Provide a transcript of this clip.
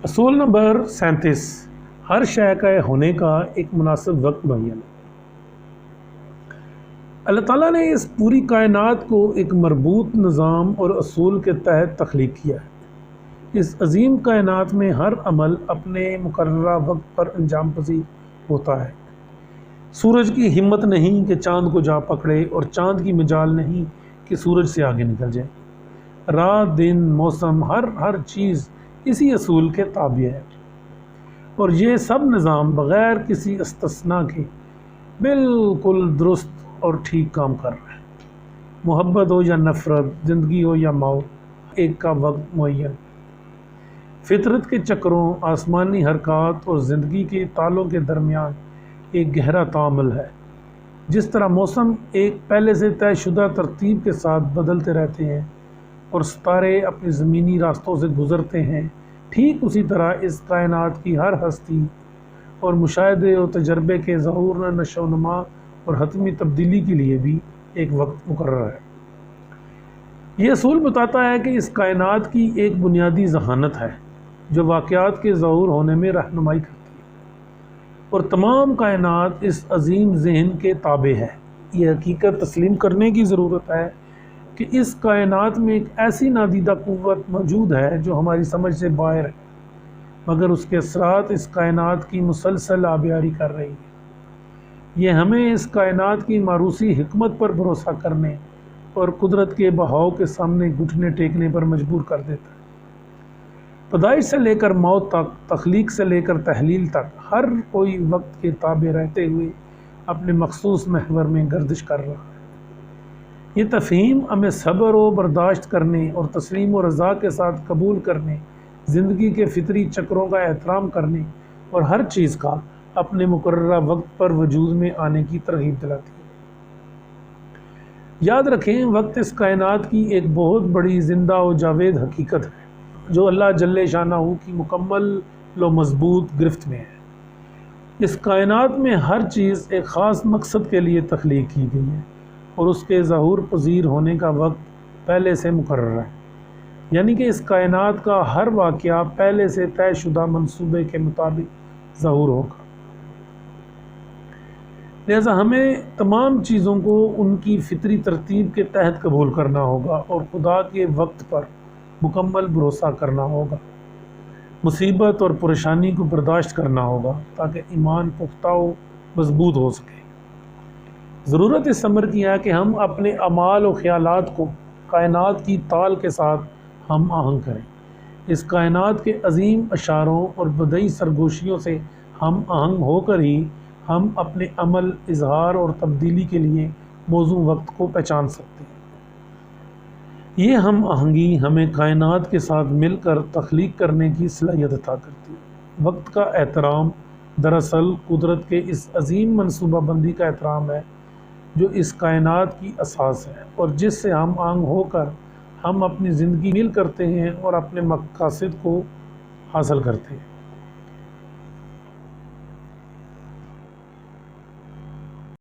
اصول نمبر 37، ہر شے کا ہونے کا ایک مناسب وقت معین ہے۔ اللہ تعالیٰ نے اس پوری کائنات کو ایک مربوط نظام اور اصول کے تحت تخلیق کیا ہے۔ اس عظیم کائنات میں ہر عمل اپنے مقررہ وقت پر انجام پذیر ہوتا ہے۔ سورج کی ہمت نہیں کہ چاند کو جا پکڑے، اور چاند کی مجال نہیں کہ سورج سے آگے نکل جائے۔ رات، دن، موسم، ہر چیز اسی اصول کے تابع ہے، اور یہ سب نظام بغیر کسی استثناء کے بالکل درست اور ٹھیک کام کر رہا ہے۔ محبت ہو یا نفرت، زندگی ہو یا موت، ایک کا وقت معین۔ فطرت کے چکروں، آسمانی حرکات اور زندگی کے تالوں کے درمیان ایک گہرا تعامل ہے۔ جس طرح موسم ایک پہلے سے طے شدہ ترتیب کے ساتھ بدلتے رہتے ہیں اور ستارے اپنے زمینی راستوں سے گزرتے ہیں، ٹھیک اسی طرح اس کائنات کی ہر ہستی اور مشاہدے اور تجربے کے ظہور، نشو و نما اور حتمی تبدیلی کے لیے بھی ایک وقت مقرر ہے۔ یہ اصول بتاتا ہے کہ اس کائنات کی ایک بنیادی ذہانت ہے جو واقعات کے ظہور ہونے میں رہنمائی کرتی ہے، اور تمام کائنات اس عظیم ذہن کے تابع ہے۔ یہ حقیقت تسلیم کرنے کی ضرورت ہے کہ اس کائنات میں ایک ایسی نادیدہ قوت موجود ہے جو ہماری سمجھ سے باہر ہے، مگر اس کے اثرات اس کائنات کی مسلسل آبیاری کر رہی ہیں۔ یہ ہمیں اس کائنات کی موروثی حکمت پر بھروسہ کرنے اور قدرت کے بہاؤ کے سامنے گھٹنے ٹیکنے پر مجبور کر دیتا ہے۔ پیدائش سے لے کر موت تک، تخلیق سے لے کر تحلیل تک، ہر کوئی وقت کے تابع رہتے ہوئے اپنے مخصوص محور میں گردش کر رہا ہے۔ یہ تفہیم ہمیں صبر و برداشت کرنے اور تسلیم و رضا کے ساتھ قبول کرنے، زندگی کے فطری چکروں کا احترام کرنے اور ہر چیز کا اپنے مقررہ وقت پر وجود میں آنے کی ترغیب دلاتی ہے۔ یاد رکھیں، وقت اس کائنات کی ایک بہت بڑی زندہ و جاوید حقیقت ہے جو اللہ جل شانہ کی مکمل و مضبوط گرفت میں ہے۔ اس کائنات میں ہر چیز ایک خاص مقصد کے لیے تخلیق کی گئی ہے، اور اس کے ظہور پذیر ہونے کا وقت پہلے سے مقرر ہے، یعنی کہ اس کائنات کا ہر واقعہ پہلے سے طے شدہ منصوبے کے مطابق ظہور ہوگا۔ لہذا ہمیں تمام چیزوں کو ان کی فطری ترتیب کے تحت قبول کرنا ہوگا اور خدا کے وقت پر مکمل بھروسہ کرنا ہوگا۔ مصیبت اور پریشانی کو برداشت کرنا ہوگا تاکہ ایمان پختہ و مضبوط ہو سکے۔ ضرورت اس امر کی ہے کہ ہم اپنے اعمال و خیالات کو کائنات کی تال کے ساتھ ہم آہنگ کریں۔ اس کائنات کے عظیم اشاروں اور بدیعی سرگوشیوں سے ہم آہنگ ہو کر ہی ہم اپنے عمل، اظہار اور تبدیلی کے لیے موزوں وقت کو پہچان سکتے ہیں۔ یہ ہم آہنگی ہمیں کائنات کے ساتھ مل کر تخلیق کرنے کی صلاحیت عطا کرتی ہے۔ وقت کا احترام دراصل قدرت کے اس عظیم منصوبہ بندی کا احترام ہے جو اس کائنات کی اساس ہے، اور جس سے ہم آہنگ ہو کر ہم اپنی زندگی مل کرتے ہیں اور اپنے مقاصد کو حاصل کرتے ہیں۔